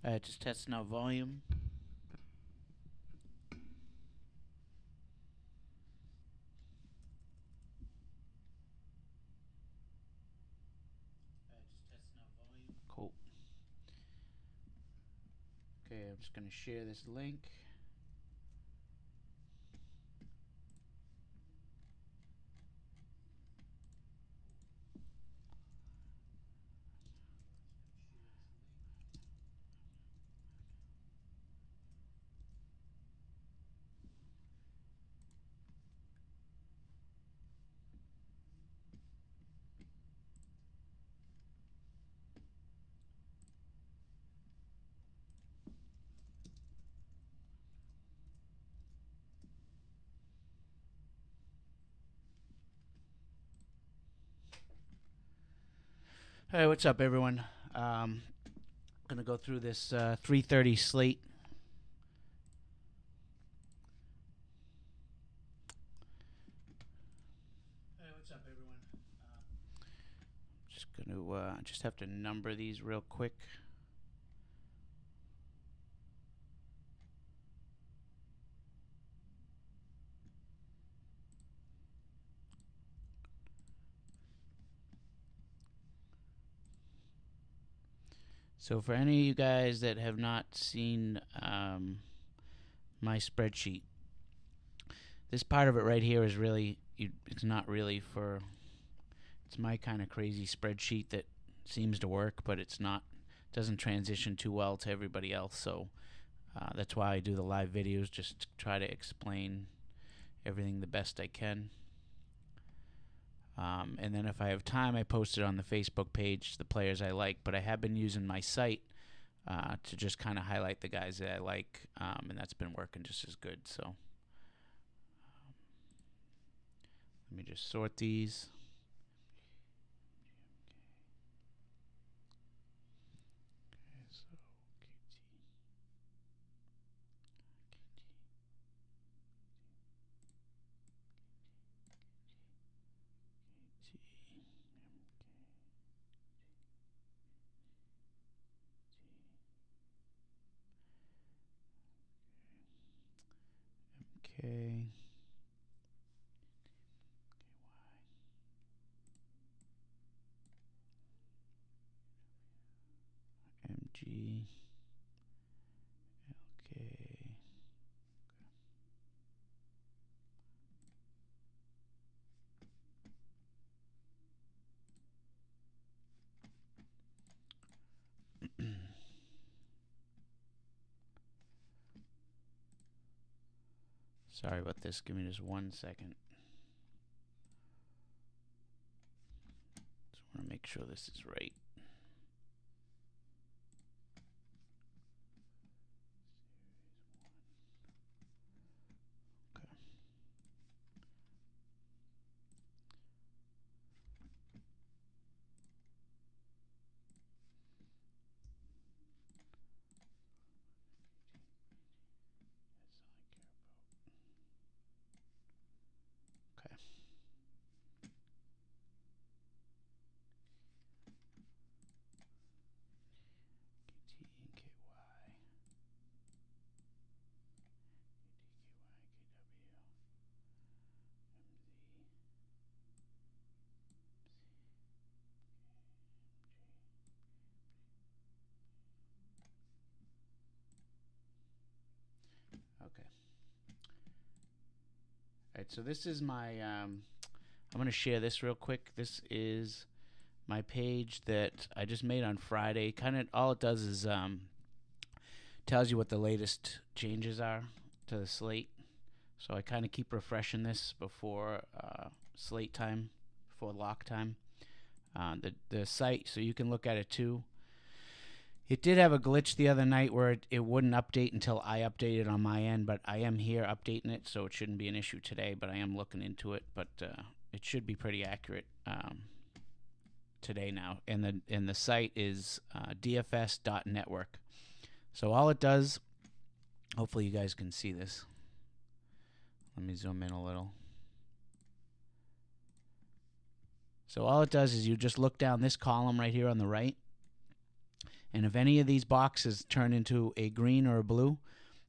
Just testing out volume. Cool. Okay, I'm just going to share this link. Hey, what's up, everyone? Gonna go through this 3:30 slate. Hey, what's up, everyone? Just gonna just have to number these real quick. So for any of you guys that have not seen my spreadsheet, this part of it right here is really, it's not really for, it's my kind of crazy spreadsheet that seems to work, but it's not, doesn't transition too well to everybody else. So that's why I do the live videos, just to try to explain everything the best I can. And then if I have time, I post it on the Facebook page, the players I like. But I have been using my site to just kind of highlight the guys that I like, and that's been working just as good. So let me just sort these. Okay. MG. Okay. Sorry about this. Give me just 1 second. Just want to make sure this is right. Okay. KT and KY. Okay. All right, so this is my, I'm going to share this real quick. This is my page that I just made on Friday. Kind of all it does is tells you what the latest changes are to the slate. So I kind of keep refreshing this before slate time, before lock time. The site, so you can look at it too. It did have a glitch the other night where it wouldn't update until I updated on my end, but I am here updating it, so it shouldn't be an issue today. But I am looking into it, but it should be pretty accurate today now. And the site is dfs.network. So all it does, hopefully you guys can see this. Let me zoom in a little. So all it does is you just look down this column right here on the right, And if any of these boxes turn into a green or a blue,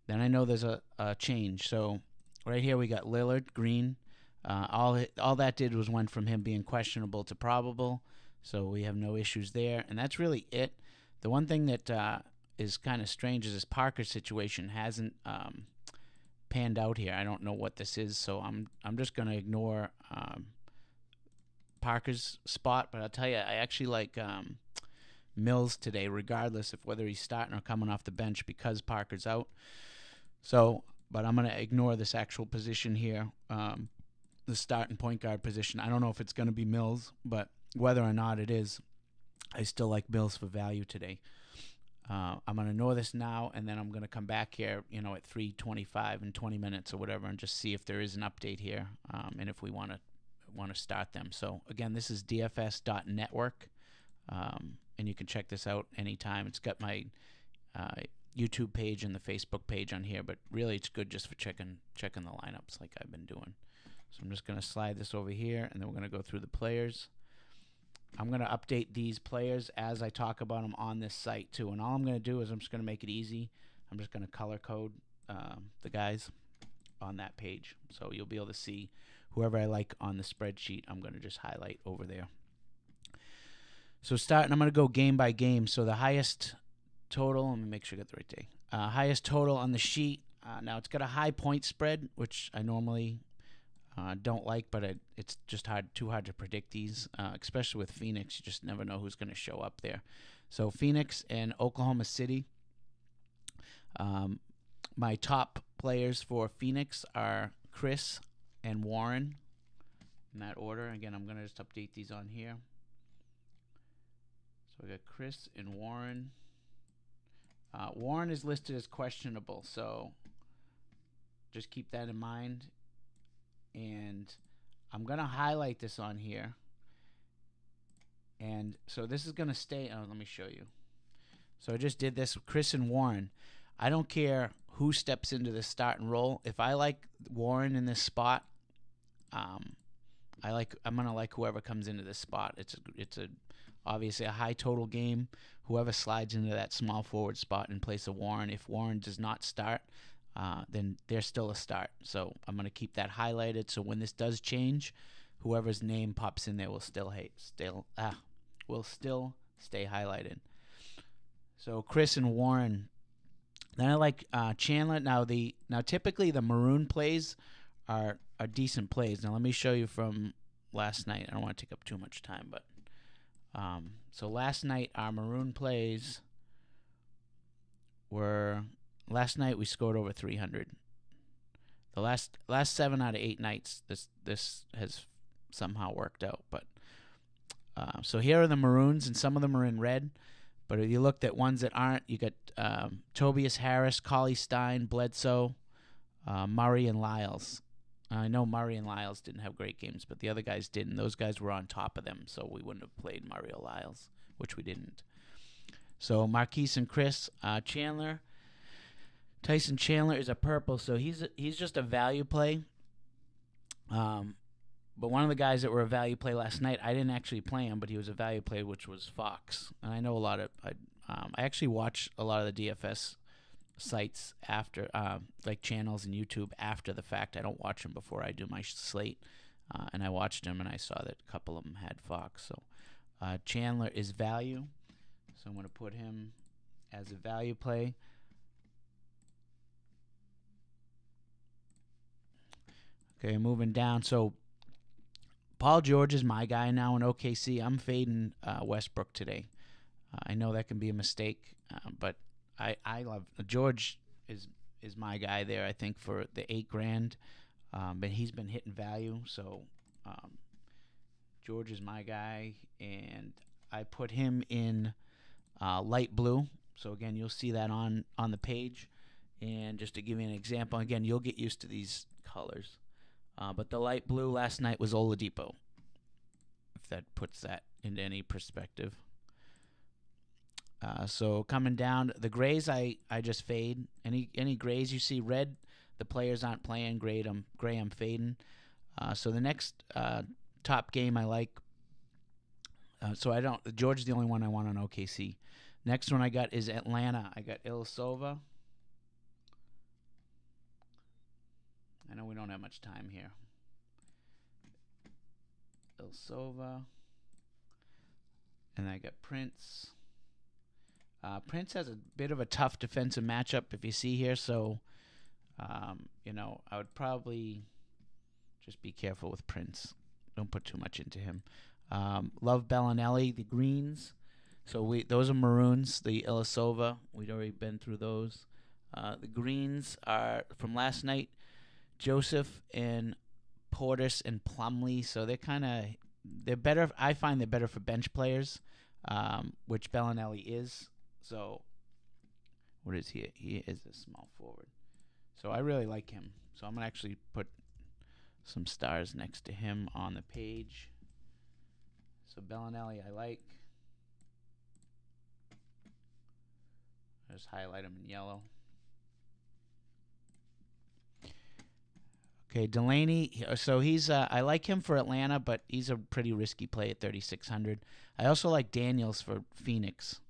then I know there's a change. So right here we got Lillard, green. All that did was went from him being questionable to probable. So we have no issues there. And that's really it. The one thing that is kind of strange is this Parker situation hasn't panned out here. I don't know what this is, so I'm just going to ignore Parker's spot. But I'll tell you, I actually like Mills today, regardless of whether he's starting or coming off the bench because Parker's out. So, but I'm going to ignore this actual position here, the starting point guard position. I don't know if it's going to be Mills, but whether or not it is, I still like Mills for value today. I'm going to ignore this now, and then I'm going to come back here, at 3:25 in 20 minutes or whatever, and just see if there is an update here, and if we want to start them. So again, this is dfs.network, and you can check this out anytime. It's got my YouTube page and the Facebook page on here, but really it's good just for checking the lineups like I've been doing. So I'm just going to slide this over here, and then we're going to go through the players. I'm going to update these players as I talk about them on this site too. And all I'm going to do is I'm just going to make it easy. I'm just going to color code the guys on that page. So you'll be able to see whoever I like on the spreadsheet. I'm going to just highlight over there. So starting, I'm going to go game by game. So the highest total, let me make sure I get the right day. Highest total on the sheet. Now it's got a high point spread, which I normally don't like, but it's just too hard to predict these, especially with Phoenix. You just never know who's going to show up there. So Phoenix and Oklahoma City. My top players for Phoenix are Chris and Warren in that order. Again, I'm going to just update these on here. So we got Chris and Warren. Warren is listed as questionable, so just keep that in mind. And I'm going to highlight this on here. And so this is going to stay. Oh, let me show you. So I just did this with Chris and Warren. I don't care who steps into the starting role. If I like Warren in this spot, I'm going to like whoever comes into this spot. It's obviously a high total game. Whoever slides into that small forward spot in place of Warren, if Warren does not start, then there's still a start. So I'm going to keep that highlighted. So when this does change, whoever's name pops in there will still stay highlighted. So Chris and Warren. Then I like Chandler. Now typically the maroon plays are decent plays. Now let me show you from last night. I don't want to take up too much time, but so last night our maroon plays were. Last night we scored over 300. The last 7 out of 8 nights, this has somehow worked out. But so here are the maroons, and some of them are in red. But if you looked at ones that aren't, you got Tobias Harris, Cauley Stein, Bledsoe, Murray, and Lyles. I know Murray and Lyles didn't have great games, but the other guys did, and those guys were on top of them, so we wouldn't have played Murray or Lyles, which we didn't. So Marquise and Chris Chandler. Tyson Chandler is a purple, so he's just a value play. But one of the guys that were a value play last night, I didn't actually play him, but he was a value play, which was Fox. And I know I actually watch a lot of the DFS sites after, like channels and YouTube after the fact. I don't watch them before I do my slate. And I watched him, and I saw that a couple of them had Fox. So Chandler is value. So I'm going to put him as a value play. Okay, moving down. So Paul George is my guy now in OKC. I'm fading Westbrook today. I know that can be a mistake, but I love George is my guy there. I think for the $8,000, but he's been hitting value. So George is my guy, and I put him in light blue. So again, you'll see that on the page. And just to give you an example, again, you'll get used to these colors. But the light blue last night was Oladipo, if that puts that into any perspective. So coming down, the grays I just fade. Any grays you see red, the players aren't playing. Gray I'm fading. So the next top game I like. So George is the only one I want on OKC. Next one I got is Atlanta. I got Ilyasova. I know we don't have much time here. Ilyasova. And I got Prince. Prince has a bit of a tough defensive matchup, if you see here. So, you know, I would probably just be careful with Prince. Don't put too much into him. Love Bellinelli, the greens. So those are maroons. The Ilyasova, we'd already been through those. The greens are from last night. Joseph and Portis and Plumlee. So they're better. I find they're better for bench players, which Bellinelli is. So what is he? He is a small forward. So I really like him. So I'm gonna actually put some stars next to him on the page. So Bellinelli I like. I'll just highlight him in yellow. Okay, Delaney. So he's I like him for Atlanta, but he's a pretty risky play at 3,600. I also like Daniels for Phoenix.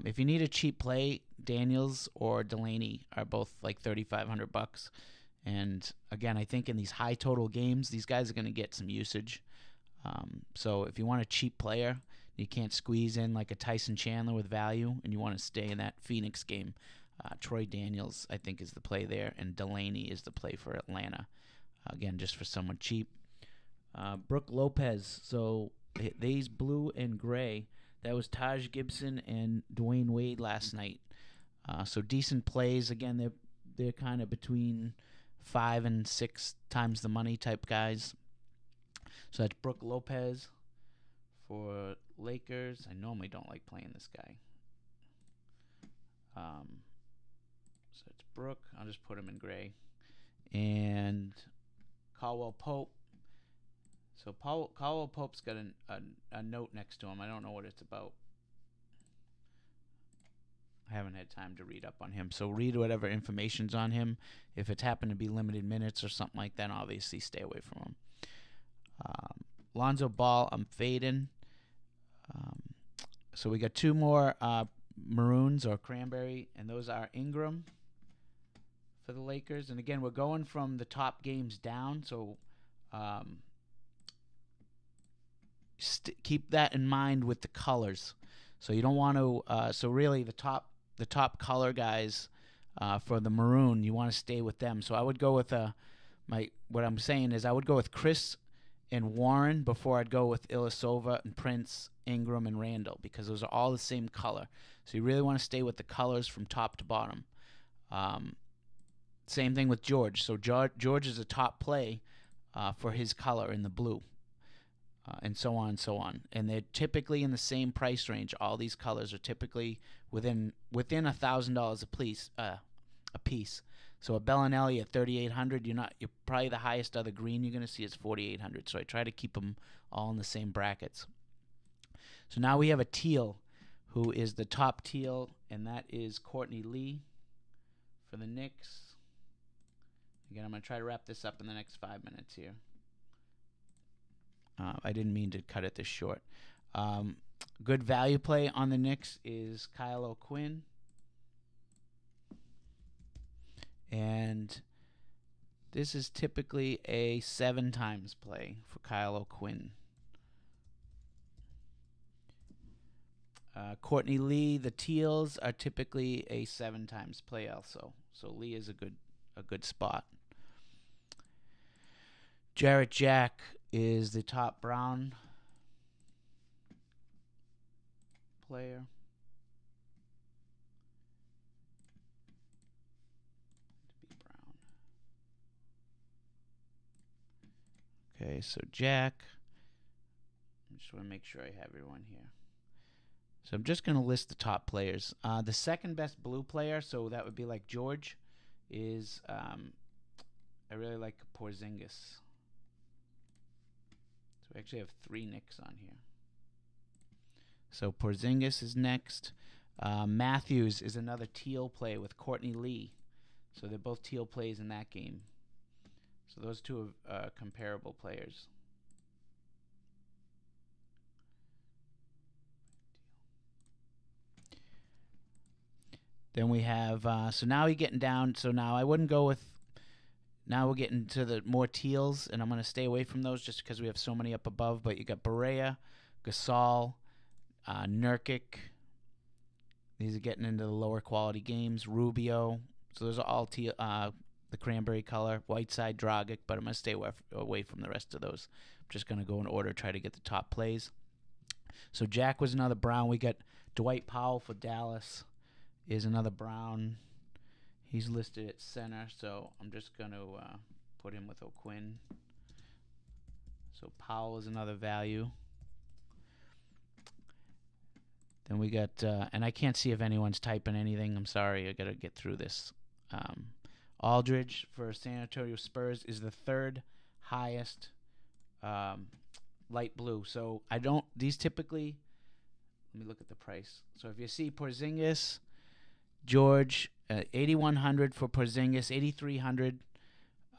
If you need a cheap play, Daniels or Delaney are both like $3,500. And again, I think in these high total games, these guys are going to get some usage. So if you want a cheap player, you can't squeeze in like a Tyson Chandler with value, and you want to stay in that Phoenix game, Troy Daniels, I think, is the play there, and Delaney is the play for Atlanta. Again, just for someone cheap. Brooke Lopez. So these blue and gray. That was Taj Gibson and Dwayne Wade last night. So decent plays. Again, they're kind of between 5 and 6 times the money type guys. So that's Brooke Lopez for Lakers. I normally don't like playing this guy. So it's Brooke. I'll just put him in gray. And Caldwell Pope. So Caldwell Pope's got a note next to him. I don't know what it's about. I haven't had time to read up on him. So read whatever information's on him. If it's happened to be limited minutes or something like that, obviously stay away from him. Lonzo Ball, I'm fading. So we got 2 more maroons or cranberry, and those are Ingram for the Lakers. And again, we're going from the top games down, so keep that in mind with the colors. So you don't want to. So really, the top color guys for the maroon, you want to stay with them. So I would go with what I'm saying is I would go with Chris and Warren before I'd go with Ilyasova and Prince, Ingram, and Randall, because those are all the same color. So you really want to stay with the colors from top to bottom. Same thing with George. So George is a top play for his color in the blue, and so on and so on. And they're typically in the same price range. All these colors are typically within $1,000 a piece. So a Bellinelli at 3,800, you're probably the highest other green you're going to see is 4,800. So I try to keep them all in the same brackets. So now we have a teal, who is the top teal, and that is Courtney Lee for the Knicks. Again, I'm going to try to wrap this up in the next 5 minutes here. I didn't mean to cut it this short. Good value play on the Knicks is Kyle O'Quinn. And this is typically a 7 times play for Kyle O'Quinn. Courtney Lee, the Teals are typically a 7 times play also. So Lee is a good spot. Jarrett Jack is the top brown player. Okay, so Jack. I just want to make sure I have everyone here. So I'm just going to list the top players. The second best blue player, so that would be like George, is I really like Porzingis. So we actually have 3 Knicks on here. So Porzingis is next. Matthews is another teal play with Courtney Lee. So they're both teal plays in that game. So those two are comparable players. Then we have, so now you're getting down. So now I wouldn't go with, now we're getting to the more teals, and I'm going to stay away from those just because we have so many up above. But you got Berea, Gasol, Nurkic. These are getting into the lower quality games. Rubio. So those are all teal, the cranberry color. Whiteside, Dragic, but I'm going to stay away from the rest of those. I'm just going to go in order, try to get the top plays. So Jack was another brown. We got Dwight Powell for Dallas is another brown. He's listed at center, so I'm just going to put him with O'Quinn. So Powell is another value. Then we got, and I can't see if anyone's typing anything. I'm sorry, I got to get through this. Aldridge for San Antonio Spurs is the third highest light blue. So I don't, these typically, let me look at the price. So if you see Porzingis, George, 8,100 for Porzingis, 8,300.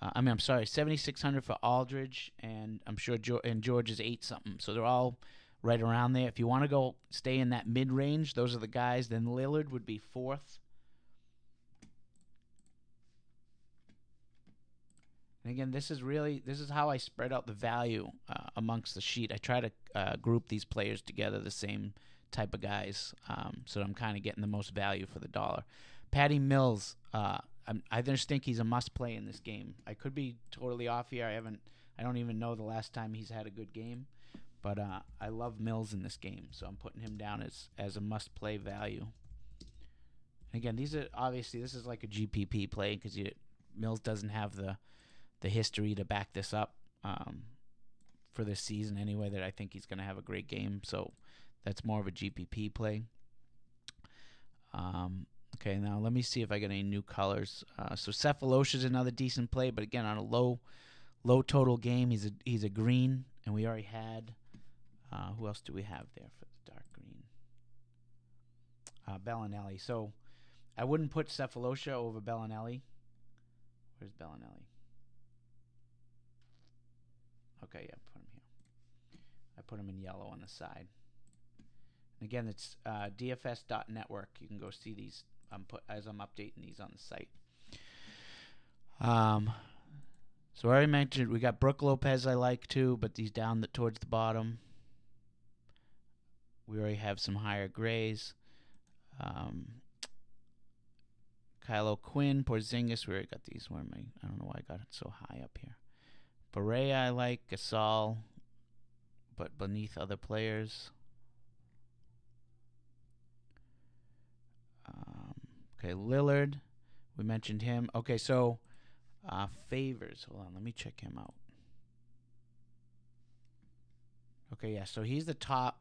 I'm sorry, 7,600 for Aldridge, and I'm sure George is 8 something. So they're all right around there. If you want to go stay in that mid range, those are the guys. Then Lillard would be fourth. And again, this is how I spread out the value amongst the sheet. I try to group these players together, the same type of guys, so I'm kind of getting the most value for the dollar. Patty Mills, I just think he's a must-play in this game. I could be totally off here. I don't even know the last time he's had a good game, but I love Mills in this game, so I'm putting him down as a must-play value. And again, these are obviously, this is like a GPP play because Mills doesn't have the history to back this up for this season anyway, that I think he's going to have a great game. So that's more of a GPP play. Okay, now let me see if I got any new colors. So Cephalosha is another decent play, but again, on a low total game, he's a green, and we already had, who else do we have there for the dark green? Bellinelli. So I wouldn't put Cephalosha over Bellinelli. Where's Bellinelli? Okay, yeah, put him here. I put him in yellow on the side. And again, it's DFS.network. You can go see these as I'm updating these on the site. So I already mentioned we got Brook Lopez I like too, but he's down towards the bottom. We already have some higher grays. Kylo Quinn, Porzingis, we already got these. Where am I? I don't know why I got it so high up here. Berea I like, Gasol, but beneath other players. Okay, Lillard, we mentioned him. Okay, so Favors. Hold on, let me check him out. Okay, yeah, so he's the top.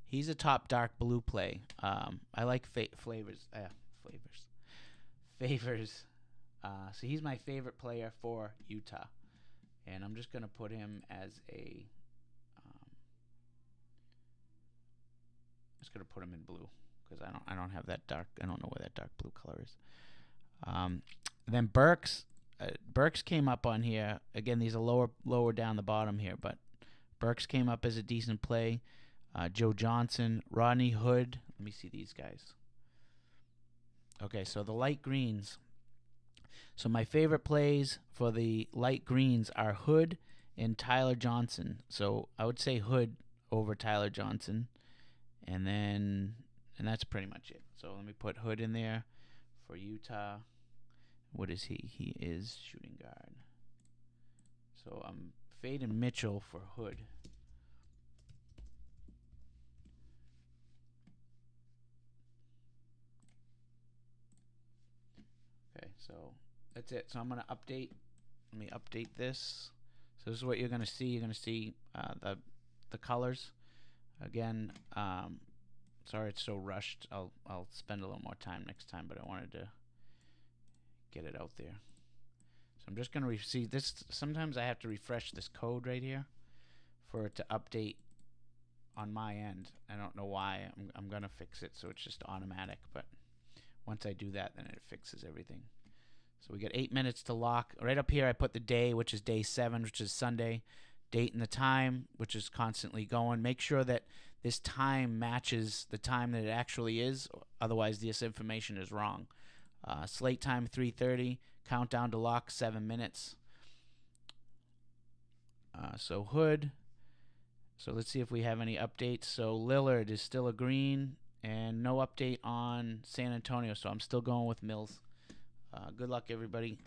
He's a top dark blue play. I like Favors. So he's my favorite player for Utah, and I'm just gonna put him as a. I'm just gonna put him in blue because I don't have that dark. I don't know where that dark blue color is. Then Burks came up on here again. These are lower down the bottom here, but Burks came up as a decent play. Joe Johnson, Rodney Hood. Let me see these guys. Okay, so the light greens. So my favorite plays for the light greens are Hood and Tyler Johnson. So I would say Hood over Tyler Johnson. And that's pretty much it. So let me put Hood in there for Utah. What is he? He is shooting guard. So I'm fading Mitchell for Hood. Okay, so that's it. So I'm going to update. Let me update this. So this is what you're going to see. You're going to see the colors. Again, sorry it's so rushed. I'll spend a little more time next time, but I wanted to get it out there. So I'm just going to see this. Sometimes I have to refresh this code right here for it to update on my end. I don't know why. I'm going to fix it so it's just automatic, but once I do that, then it fixes everything. So we got 8 minutes to lock. Right up here, I put the day, which is day 7, which is Sunday. Date and the time, which is constantly going. Make sure that this time matches the time that it actually is. Otherwise, this information is wrong. Slate time 3:30. Countdown to lock 7 minutes. So Hood. So let's see if we have any updates. So Lillard is still a green, and no update on San Antonio. So I'm still going with Mills. Good luck, everybody.